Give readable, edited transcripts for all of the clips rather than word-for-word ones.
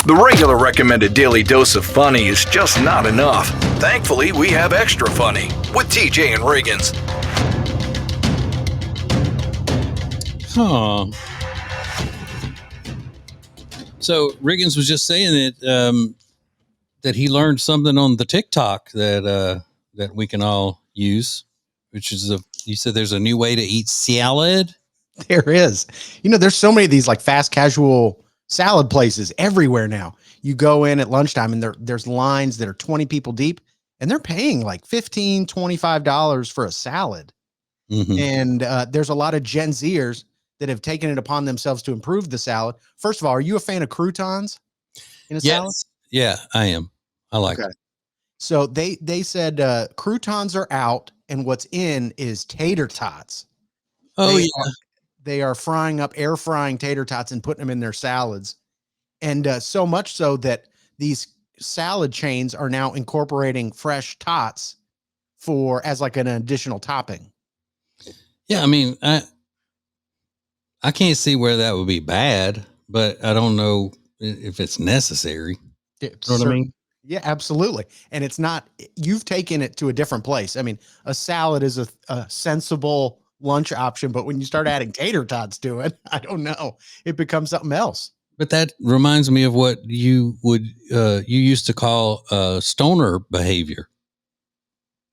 The regular recommended daily dose of funny is just not enough. Thankfully, we have extra funny with TJ and Riggins. Huh. So Riggins was just saying that he learned something on the TikTok that we can all use, which is you said there's a new way to eat salad. There is. There's so many of these like fast casual salad places everywhere now. You go in at lunchtime and there's lines that are 20 people deep and they're paying like $15, $25 for a salad. Mm-hmm. And there's a lot of Gen Zers that have taken it upon themselves to improve the salad. First of all, are you a fan of croutons in a salad? Yeah, I am. I like it. So they said croutons are out and what's in is tater tots. Oh, They are frying up, air frying tater tots and putting them in their salads. And so much so that these salad chains are now incorporating fresh tots as like an additional topping. Yeah, I mean, I can't see where that would be bad, but I don't know if it's necessary. You know what I mean? Yeah, absolutely. And it's not, you've taken it to a different place. I mean, a salad is a sensible lunch option, but when you start adding tater tots to it, I don't know, it becomes something else. But that reminds me of what you used to call stoner behavior.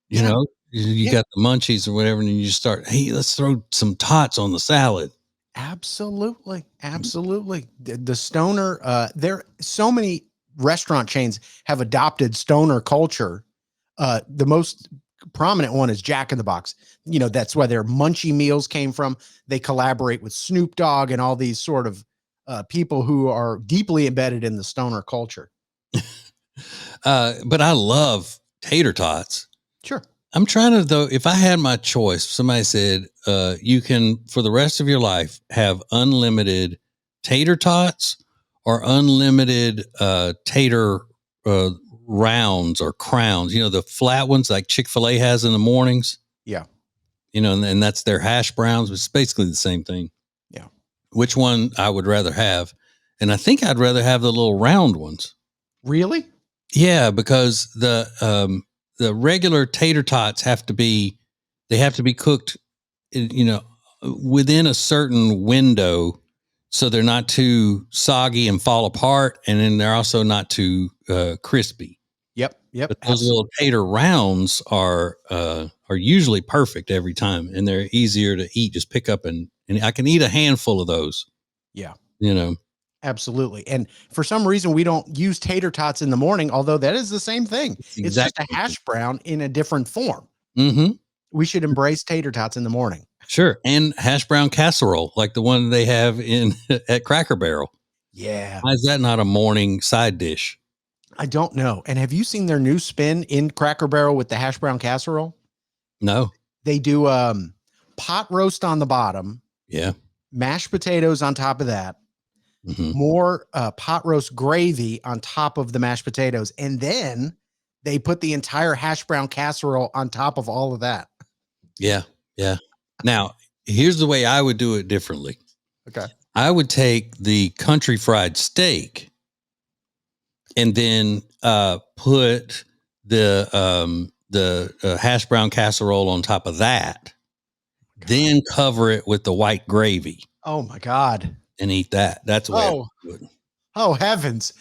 You know, you got the munchies or whatever, and you just start, hey, let's throw some tots on the salad. Absolutely. Absolutely. The stoner, there so many restaurant chains have adopted stoner culture. The most prominent one is Jack in the Box. That's where their munchie meals came from. They collaborate with Snoop Dogg and all these sort of people who are deeply embedded in the stoner culture. But I love tater tots. Sure. I'm trying to, though, if I had my choice, somebody said, you can, for the rest of your life, have unlimited tater tots or unlimited tater rounds or crowns, the flat ones like Chick-fil-A has in the mornings. Yeah. And that's their hash browns, which is basically the same thing. Yeah. Which one I would rather have? And I think I'd rather have the little round ones. Really? Yeah, because the regular tater tots have to be cooked, within a certain window, so they're not too soggy and fall apart, and then they're also not too crispy. Yep. But those little tater rounds are usually perfect every time, and they're easier to eat. Just pick up and I can eat a handful of those. Yeah. Absolutely. And for some reason, we don't use tater tots in the morning, although that is the same thing. It's just a hash brown in a different form. Mm-hmm. We should embrace tater tots in the morning. Sure. And hash brown casserole, like the one they have at Cracker Barrel. Yeah. Why is that not a morning side dish? I don't know. And have you seen their new spin in Cracker Barrel with the hash brown casserole? No. They do pot roast on the bottom. Yeah. Mashed potatoes on top of that. Mm-hmm. More pot roast gravy on top of the mashed potatoes. And then they put the entire hash brown casserole on top of all of that. Yeah. Yeah. Now, here's the way I would do it differently. Okay. I would take the country fried steak and then put the hash brown casserole on top of that. Then cover it with the white gravy. Oh my God. And eat that. That's the way I would. Oh, heavens.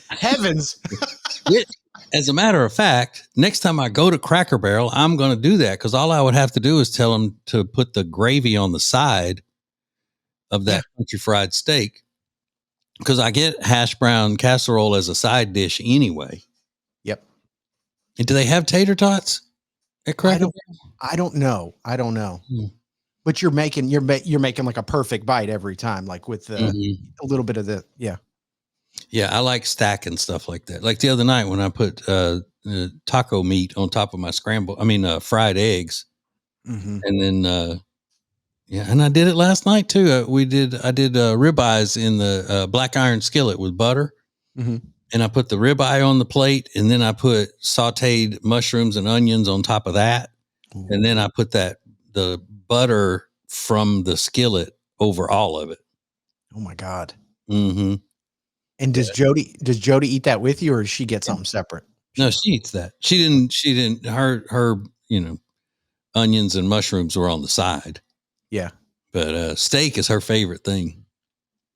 As a matter of fact, next time I go to Cracker Barrel, I'm going to do that, because all I would have to do is tell them to put the gravy on the side of that country fried steak, because I get hash brown casserole as a side dish anyway. Yep. And do they have tater tots at Cracker Barrel? I don't know. But you're making like a perfect bite every time, like with a little bit of the Yeah, I like stacking stuff like that. Like the other night when I put taco meat on top of my fried eggs, and then and I did it last night too. I did ribeyes in the black iron skillet with butter, and I put the ribeye on the plate, and then I put sautéed mushrooms and onions on top of that, and then I put the butter from the skillet over all of it. Oh my God. Mm-hmm. And does Jody eat that with you, or does she get something separate? No, she eats that. She didn't, her, onions and mushrooms were on the side, Yeah. but, steak is her favorite thing.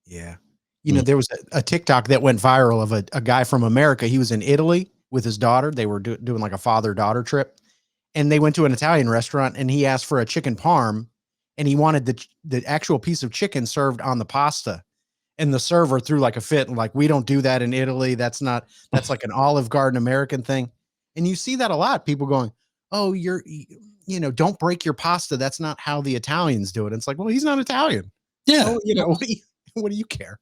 Yeah. There was a TikTok that went viral of a guy from America. He was in Italy with his daughter. They were doing like a father-daughter trip, and they went to an Italian restaurant, and he asked for a chicken parm, and he wanted the actual piece of chicken served on the pasta. And the server threw like a fit and like, we don't do that in Italy. That's like an Olive Garden American thing. And you see that a lot. People going, oh, don't break your pasta. That's not how the Italians do it. And it's like, well, he's not Italian. Yeah. So, what do you care?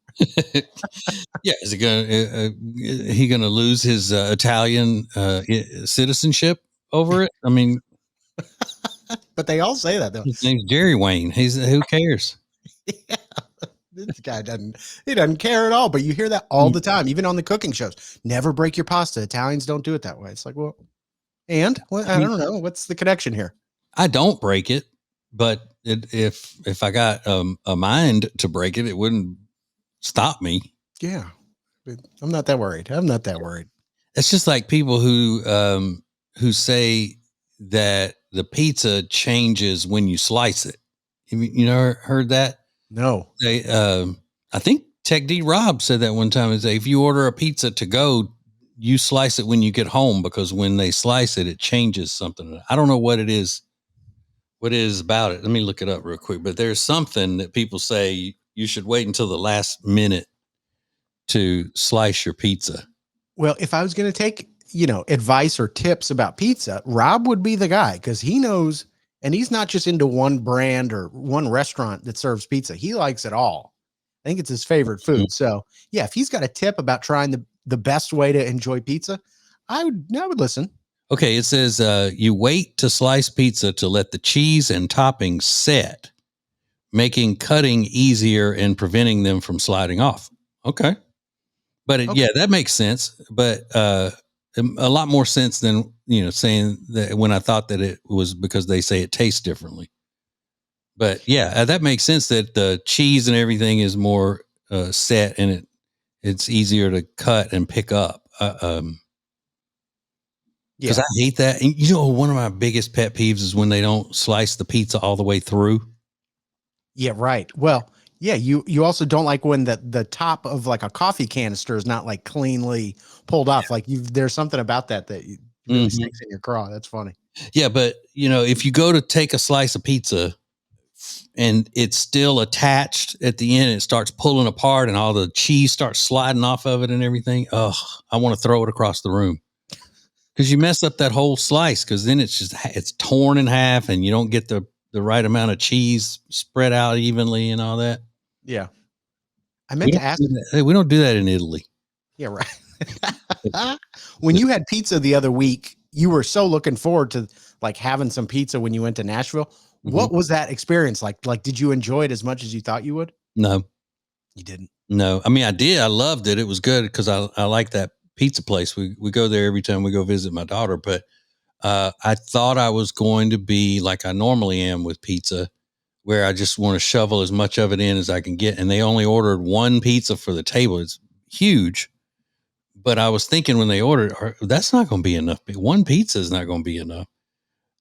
Yeah. Is he gonna lose his Italian citizenship over it? I mean, but they all say that though. His name's Jerry Wayne. Who cares? Yeah. This guy doesn't care at all, but you hear that all the time, even on the cooking shows. Never break your pasta. Italians don't do it that way. It's like, well, I don't know. What's the connection here? I don't break it, but if I got a mind to break it, it wouldn't stop me. Yeah. I'm not that worried. It's just like people who say that the pizza changes when you slice it. You know, heard that? No. They, I think Tech D Rob said that one time. Is if you order a pizza to go, you slice it when you get home, because when they slice it, it changes something. I don't know what it is. What it is about it? Let me look it up real quick. But there's something that people say you should wait until the last minute to slice your pizza. Well, if I was going to take, advice or tips about pizza, Rob would be the guy, because he knows. And he's not just into one brand or one restaurant that serves pizza. He likes it all. I think it's his favorite food. Mm-hmm. So yeah, if he's got a tip about trying the best way to enjoy pizza, I would listen. Okay. It says, you wait to slice pizza to let the cheese and toppings set, making cutting easier and preventing them from sliding off. Okay. But yeah, that makes sense. But, a lot more sense than, saying that when I thought that it was because they say it tastes differently. But yeah, that makes sense that the cheese and everything is more set, and it's easier to cut and pick up. Because I hate that. And one of my biggest pet peeves is when they don't slice the pizza all the way through. Yeah, right. Well, yeah, you also don't like when the top of like a coffee canister is not like cleanly pulled off. Like there's something about that really sticks in your craw. That's funny. Yeah, but if you go to take a slice of pizza and it's still attached at the end, it starts pulling apart and all the cheese starts sliding off of it and everything. Oh, I want to throw it across the room, because you mess up that whole slice, because then it's torn in half and you don't get the right amount of cheese spread out evenly and all that. Yeah. I meant to ask. We don't do that in Italy. Yeah, right. When you had pizza the other week, you were so looking forward to like having some pizza when you went to Nashville. Mm-hmm. What was that experience like? Like, did you enjoy it as much as you thought you would? No. You didn't? No. I mean, I did. I loved it. It was good because I like that pizza place. We go there every time we go visit my daughter. But I thought I was going to be like I normally am with pizza, where I just want to shovel as much of it in as I can get. And they only ordered one pizza for the table. It's huge. But I was thinking when they ordered, that's not going to be enough. One pizza is not going to be enough.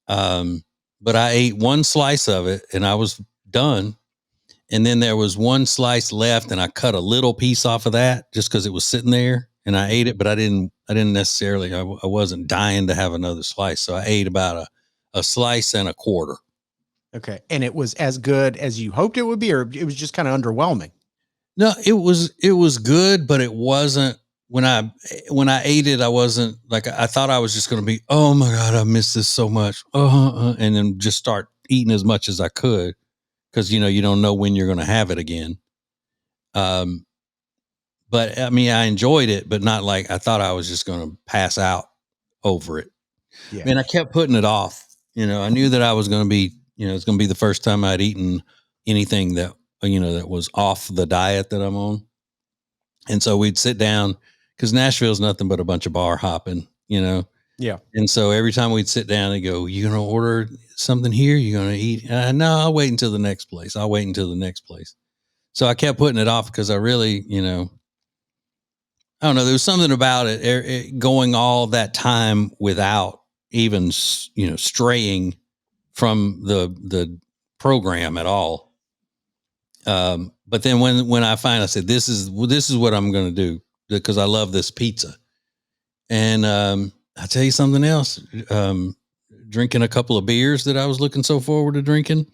But I ate one slice of it and I was done. And then there was one slice left and I cut a little piece off of that just because it was sitting there, and I ate it, but I didn't necessarily, I wasn't dying to have another slice. So I ate about a slice and a quarter. Okay. And it was as good as you hoped it would be, or it was just kind of underwhelming? No, it was good, but it wasn't. When I ate it, I wasn't like, I thought I was just going to be, oh my God, I miss this so much. And then just start eating as much as I could. Cause you don't know when you're going to have it again. But I mean, I enjoyed it, but not like I thought I was just going to pass out over it. Yeah. And I kept putting it off. I knew that I was going to be, it's going to be the first time I'd eaten anything that, that was off the diet that I'm on. And so we'd sit down, because Nashville's nothing but a bunch of bar hopping, Yeah. And so every time we'd sit down, they go, you going to order something here? You going to eat? No, I'll wait until the next place. So I kept putting it off because I really, I don't know. There was something about it going all that time without even, straying from the program at all. But then when I finally said, this is what I'm going to do, because I love this pizza. And I'll tell you something else. Drinking a couple of beers that I was looking so forward to drinking.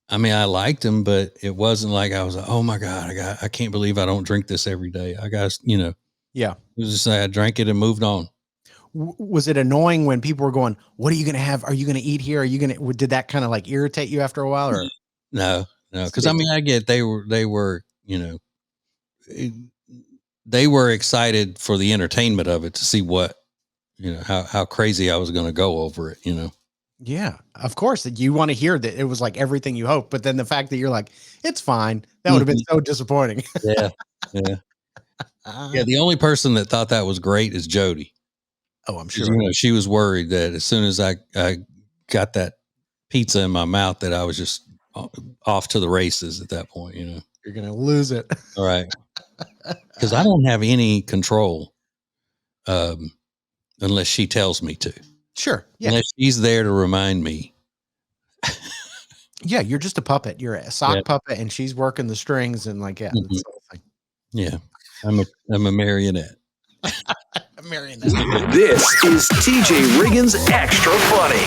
I mean, I liked them, but it wasn't like I was like, oh my God, I can't believe I don't drink this every day. I got, Yeah. it was just like I drank it and moved on. Was it annoying when people were going, what are you going to have? Are you going to eat here? Are you going to, did that kind of like irritate you after a while or? No. Cause I mean, I get, they were, they were excited for the entertainment of it to see what, how crazy I was going to go over it, Yeah, of course that you want to hear that it was like everything you hoped, but then the fact that you're like, it's fine. That would have been so disappointing. Yeah. Yeah. Yeah. The only person that thought that was great is Jody. Oh, I'm sure. She was worried that as soon as I got that pizza in my mouth, that I was just off to the races at that point, You're going to lose it. All right. Cause I don't have any control. Unless she tells me to. Sure. Yeah. Unless she's there to remind me. Yeah. You're just a puppet. You're a sock puppet and she's working the strings and like, yeah, that's the whole thing. Yeah. I'm a marionette. A marionette. This is TJ Riggins Extra Funny.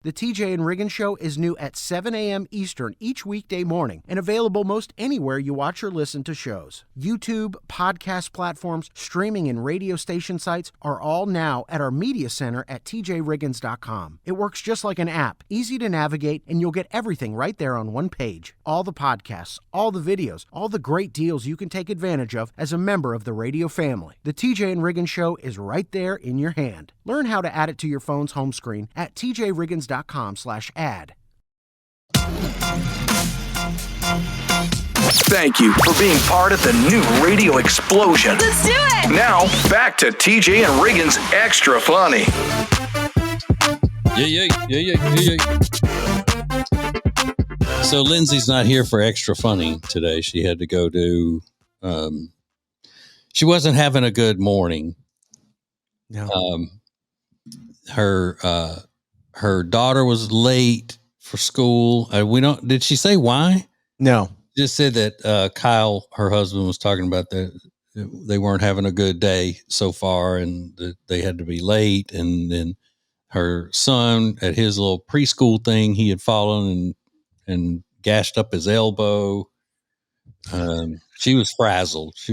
The TJ and Riggins Show is new at 7 a.m. Eastern each weekday morning and available most anywhere you watch or listen to shows. YouTube, podcast platforms, streaming and radio station sites are all now at our media center at tjriggins.com. It works just like an app, easy to navigate, and you'll get everything right there on one page. All the podcasts, all the videos, all the great deals you can take advantage of as a member of the radio family. The TJ and Riggins Show is right there in your hand. Learn how to add it to your phone's home screen at tjriggins.com/ad. Thank you for being part of the new radio explosion. Let's do it! Now, back to TJ and Riggins Extra Funny. Yeah. So Lindsay's not here for Extra Funny today. She had to go do, she wasn't having a good morning. No. Her daughter was late for school. Did she say why? No. Just said that Kyle, her husband, was talking about that they weren't having a good day so far and that they had to be late. And then her son at his little preschool thing, he had fallen and gashed up his elbow. She was frazzled. She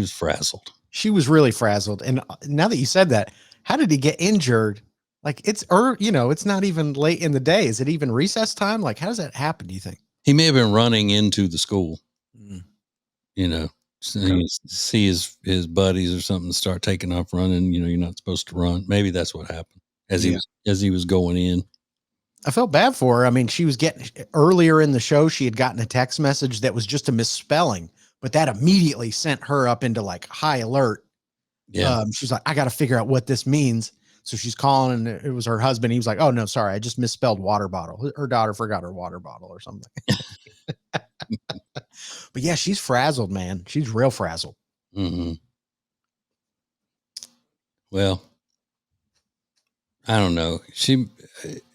was really frazzled. And now that you said that, how did he get injured? Like it's not even late in the day. Is it even recess time? Like, how does that happen? Do you think? He may have been running into the school, see his buddies or something start taking off running. You're not supposed to run. Maybe that's what happened as he was going in. I felt bad for her. I mean, she was getting earlier in the show. She had gotten a text message that was just a misspelling, but that immediately sent her up into like high alert. Yeah. She's like, I got to figure out what this means. So she's calling and it was her husband. He was like, oh no, sorry. I just misspelled water bottle. Her daughter forgot her water bottle or something. But yeah, she's frazzled, man. She's real frazzled. Mm-hmm. Well, I don't know.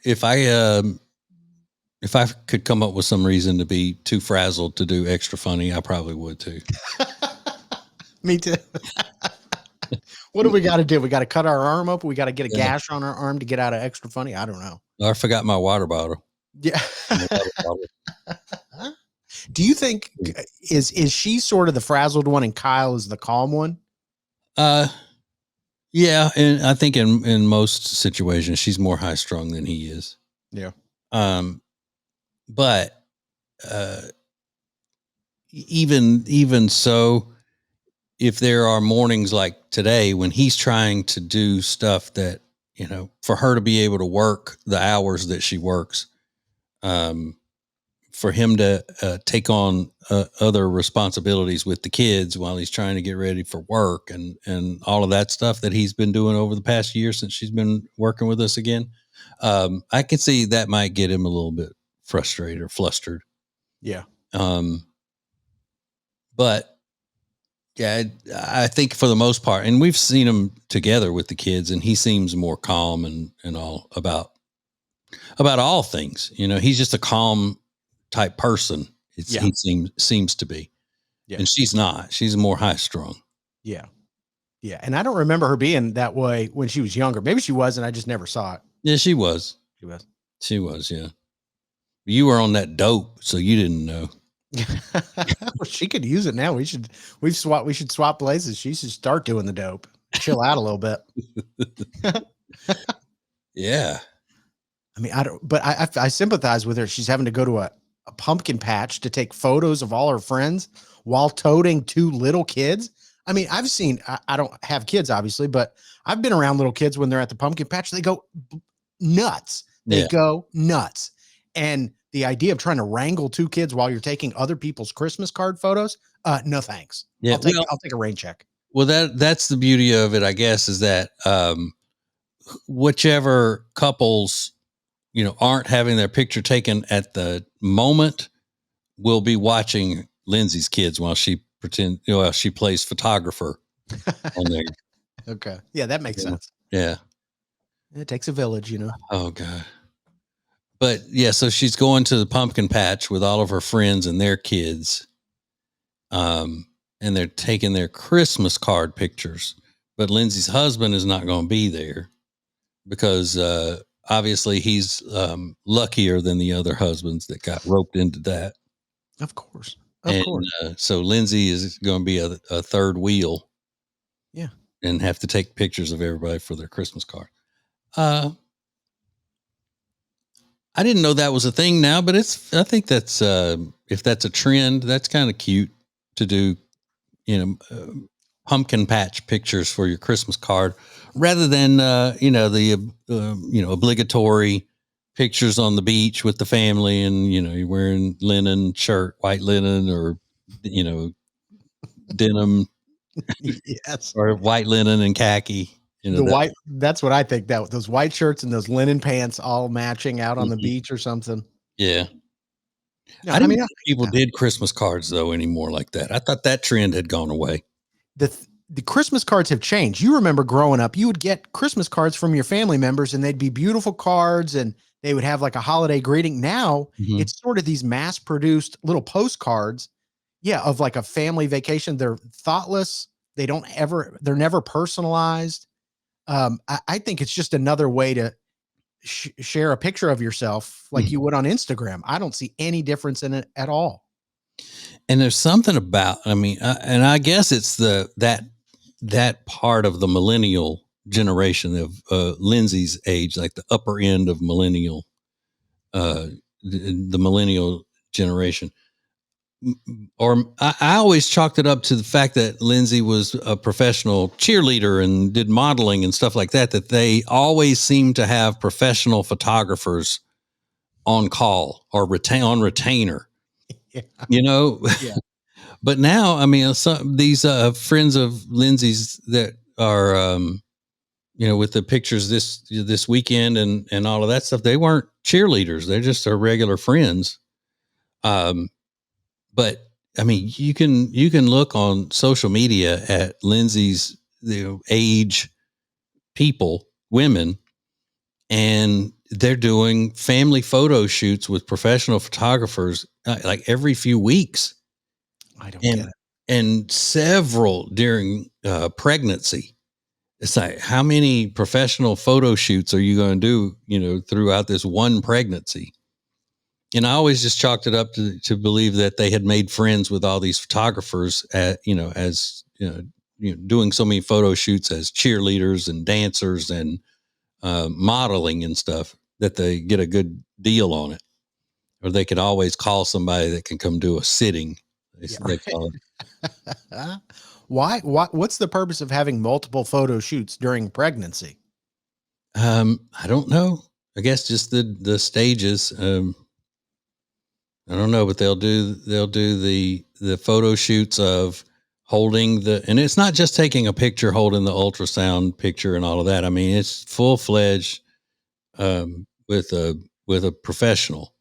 If I could come up with some reason to be too frazzled to do Extra Funny, I probably would too. Me too. What do we got to do? We got to cut our arm up. We got to get a gash on our arm to get out of Extra Funny. I don't know. I forgot my water bottle. Yeah. Do you think is she sort of the frazzled one and Kyle is the calm one? Yeah. And I think in most situations, she's more high strung than he is. Yeah. But, even so, if there are mornings like today when he's trying to do stuff that, for her to be able to work the hours that she works, for him to take on other responsibilities with the kids while he's trying to get ready for work and all of that stuff that he's been doing over the past year since she's been working with us again. I could see that might get him a little bit frustrated or flustered. Yeah. But Yeah, I think for the most part, and we've seen him together with the kids, and he seems more calm and all about all things. You know, he's just a calm type person. Yeah. He seems to be, Yeah. and she's not. She's more high strung. Yeah. Yeah. And I don't remember her being that way when she was younger. Maybe she was, and I just never saw it. Yeah, she was. She was. She was. Yeah, you were on that dope, so you didn't know. Well, she could use it now. We should swap places. She should start doing the dope. Chill out a little bit. Yeah. I mean, but I sympathize with her. She's having to go to a pumpkin patch to take photos of all her friends while toting 2 little kids. I mean, I've seen, I don't have kids, obviously, but I've been around little kids when they're at the pumpkin patch. They go nuts. They go nuts. And the idea of trying to wrangle 2 kids while you're taking other people's Christmas card photos, no thanks. Yeah, I'll take a rain check. Well, that's the beauty of it, I guess, is that whichever couples, you know, aren't having their picture taken at the moment will be watching Lindsay's kids while she she plays photographer on there. Okay. Yeah, that makes sense. Yeah. It takes a village, you know. Oh God. But yeah, so she's going to the pumpkin patch with all of her friends and their kids. And they're taking their Christmas card pictures, but Lindsay's husband is not going to be there because obviously he's luckier than the other husbands that got roped into that. Of course. So Lindsay is going to be a third wheel. Yeah. And have to take pictures of everybody for their Christmas card. I didn't know that was a thing now, but I think that's, if that's a trend, that's kind of cute to do, you know, pumpkin patch pictures for your Christmas card rather than, the obligatory pictures on the beach with the family and, you know, you're wearing linen shirt, white linen or, you know, denim yes, or white linen and khaki. You know, that's what I think, that those white shirts and those linen pants all matching out on the beach or something. Yeah. No, I didn't think people did Christmas cards though anymore like that. I thought that trend had gone away. The Christmas cards have changed. You remember growing up, you would get Christmas cards from your family members and they'd be beautiful cards and they would have like a holiday greeting. Now it's sort of these mass produced little postcards. Yeah. Of like a family vacation. They're thoughtless. They're never personalized. I think it's just another way to share a picture of yourself like you would on Instagram. I don't see any difference in it at all. And there's something about, I mean, and I guess it's that part of the millennial generation of Lindsay's age, like the upper end of millennial, the millennial generation. Or I always chalked it up to the fact that Lindsay was a professional cheerleader and did modeling and stuff like that, that they always seem to have professional photographers on call or on retainer, you know? Yeah. But now, I mean, these friends of Lindsay's that are, with the pictures this weekend and all of that stuff, they weren't cheerleaders. They're just our regular friends. But I mean, you can look on social media at Lindsay's age women, and they're doing family photo shoots with professional photographers like every few weeks. I don't get it. And several during pregnancy. It's like, how many professional photo shoots are you going to do, throughout this one pregnancy? And I always just chalked it up to believe that they had made friends with all these photographers doing so many photo shoots as cheerleaders and dancers and modeling and stuff, that they get a good deal on it, or they could always call somebody that can come do a sitting. They call it. Why? What's the purpose of having multiple photo shoots during pregnancy? I don't know. I guess just the stages. I don't know, but they'll do the photo shoots of holding and it's not just taking a picture, holding the ultrasound picture and all of that. I mean, it's full-fledged with a professional.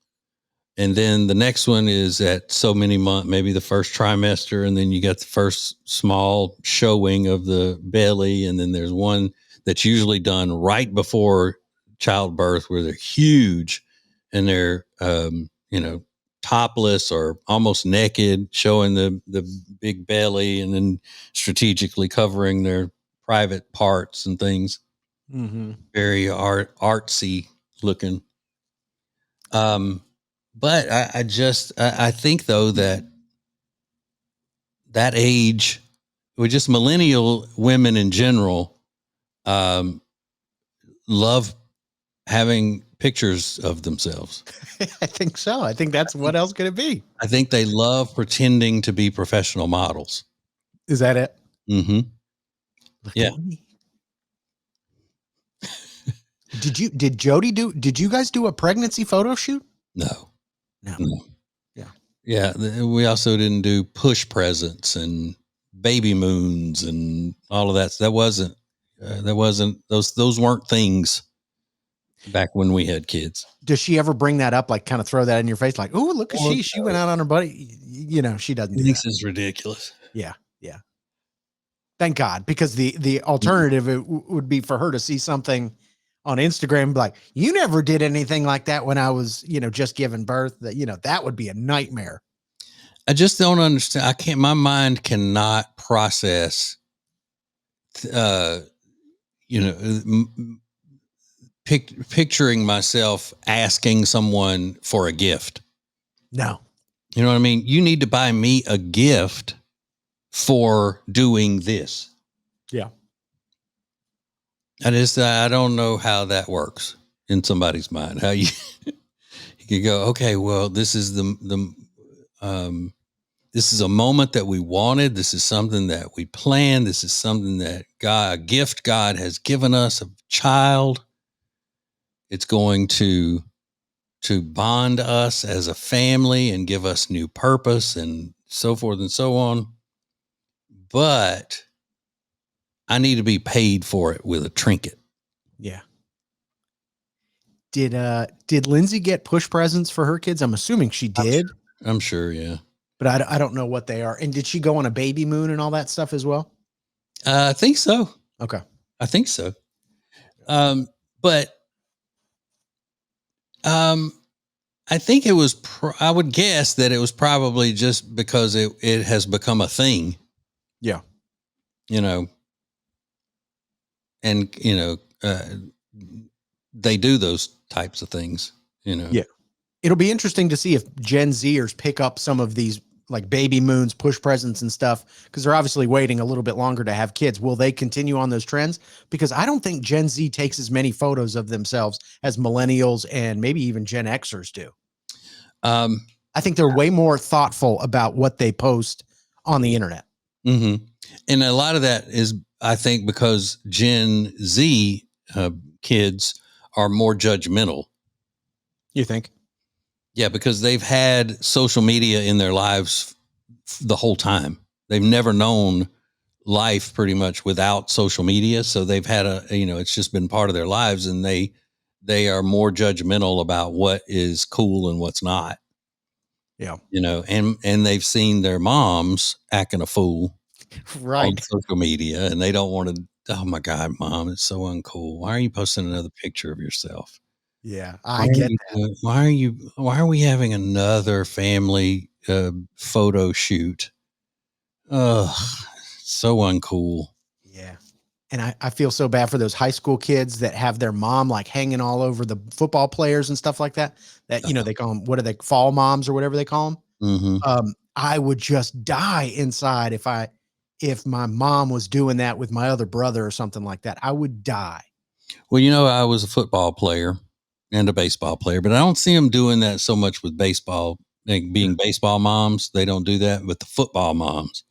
And then the next one is at so many months, maybe the first trimester. And then you got the first small showing of the belly. And then there's one that's usually done right before childbirth where they're huge and they're, topless or almost naked, showing the big belly and then strategically covering their private parts and things. Mm-hmm. Very artsy looking. But I think though that age, or just millennial women in general, love having pictures of themselves. I think so. I think that's what else could it be? I think they love pretending to be professional models. Is that it? Mm-hmm. Look Yeah. at me. Did you guys do a pregnancy photo shoot? No. Yeah. Yeah. We also didn't do push presents and baby moons and all of that. That wasn't those weren't things back when we had kids. Does she ever bring that up, like kind of throw that in your face, like, "Oh, look at Oh, she went out on her buddy"? She doesn't do that. This is ridiculous. Yeah. Thank God, because the alternative would be for her to see something on Instagram, and be like, "You never did anything like that when I was, just giving birth." That would be a nightmare. I just don't understand. My mind cannot process, picturing myself asking someone for a gift. No. You know what I mean? You need to buy me a gift for doing this. Yeah. I don't know how that works in somebody's mind. How you could go, okay, well, this is this is a moment that we wanted. This is something that we planned. This is something that a gift God has given us, a child. It's going to bond us as a family and give us new purpose and so forth and so on. But I need to be paid for it with a trinket. Yeah. Did Lindsay get push presents for her kids? I'm assuming she did. I'm sure, yeah. But I don't know what they are. And did she go on a baby moon and all that stuff as well? I think so. Okay. I think so. But I think it was, I would guess that it was probably just because it has become a thing. Yeah. And, they do those types of things, Yeah. It'll be interesting to see if Gen Zers pick up some of these like baby moons, push presents and stuff, because they're obviously waiting a little bit longer to have kids. Will they continue on those trends? Because I don't think Gen Z takes as many photos of themselves as millennials and maybe even Gen Xers do. I think they're way more thoughtful about what they post on the internet. Mm-hmm. And a lot of that is, I think, because Gen Z kids are more judgmental. You think? Yeah, because they've had social media in their lives the whole time. They've never known life pretty much without social media. So they've had it's just been part of their lives, and they are more judgmental about what is cool and what's not. Yeah. And they've seen their moms acting a fool right on social media, and they don't want to, oh my God, Mom, it's so uncool. Why are you posting another picture of yourself? Yeah, I get that. Why are we having another family photo shoot? Ugh, so uncool. Yeah. And I feel so bad for those high school kids that have their mom like hanging all over the football players and stuff like that. That, they call them, what are they, fall moms or whatever they call them? Mm-hmm. I would just die inside if my mom was doing that with my other brother or something like that. I would die. Well, I was a football player and a baseball player, but I don't see them doing that so much with baseball, like being baseball moms. They don't do that with the football moms.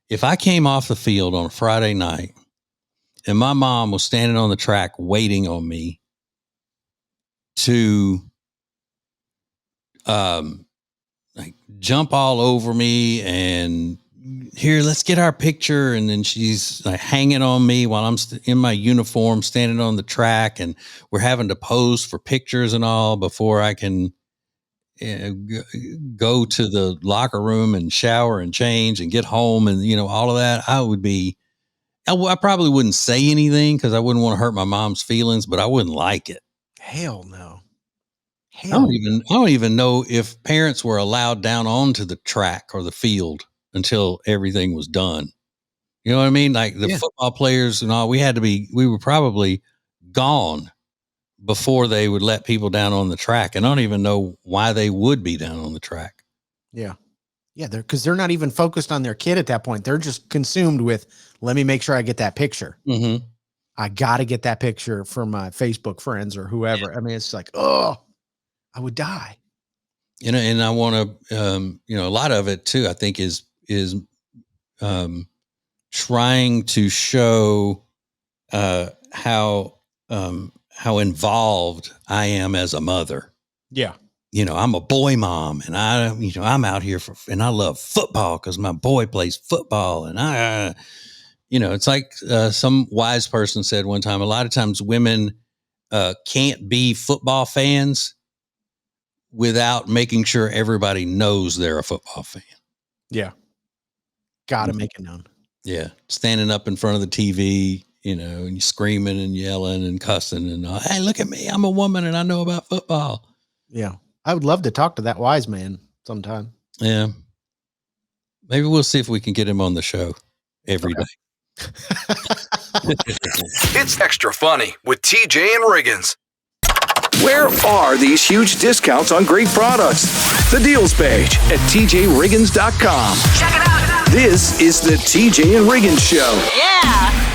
If I came off the field on a Friday night and my mom was standing on the track waiting on me to like jump all over me and here, let's get our picture. And then she's like hanging on me while I'm in my uniform, standing on the track, and we're having to pose for pictures and all before I can. go to the locker room and shower and change and get home and, all of that, I probably wouldn't say anything because I wouldn't want to hurt my mom's feelings, but I wouldn't like it. Hell no. I don't even know if parents were allowed down onto the track or the field until everything was done. You know what I mean? Like the football players and all, we were probably gone before they would let people down on the track. And I don't even know why they would be down on the track. Yeah. Yeah. Because they're not even focused on their kid at that point. They're just consumed with, let me make sure I get that picture. Mm-hmm. I got to get that picture for my Facebook friends or whoever. I mean, it's like, oh, I would die. And I want to, a lot of it too, I think is trying to show how involved I am as a mother. Yeah. I'm a boy mom and I'm out here and I love football because my boy plays football. And it's like some wise person said one time, a lot of times women can't be football fans without making sure everybody knows they're a football fan. Yeah. Got to make it known. Yeah. Standing up in front of the TV, and you screaming and yelling and cussing and hey, look at me. I'm a woman and I know about football. Yeah. I would love to talk to that wise man sometime. Yeah. Maybe we'll see if we can get him on the show every day. It's Extra Funny with TJ and Riggins. Where are these huge discounts on great products? The deals page at tjriggins.com. Check it out. This is the TJ and Riggins Show. Yeah.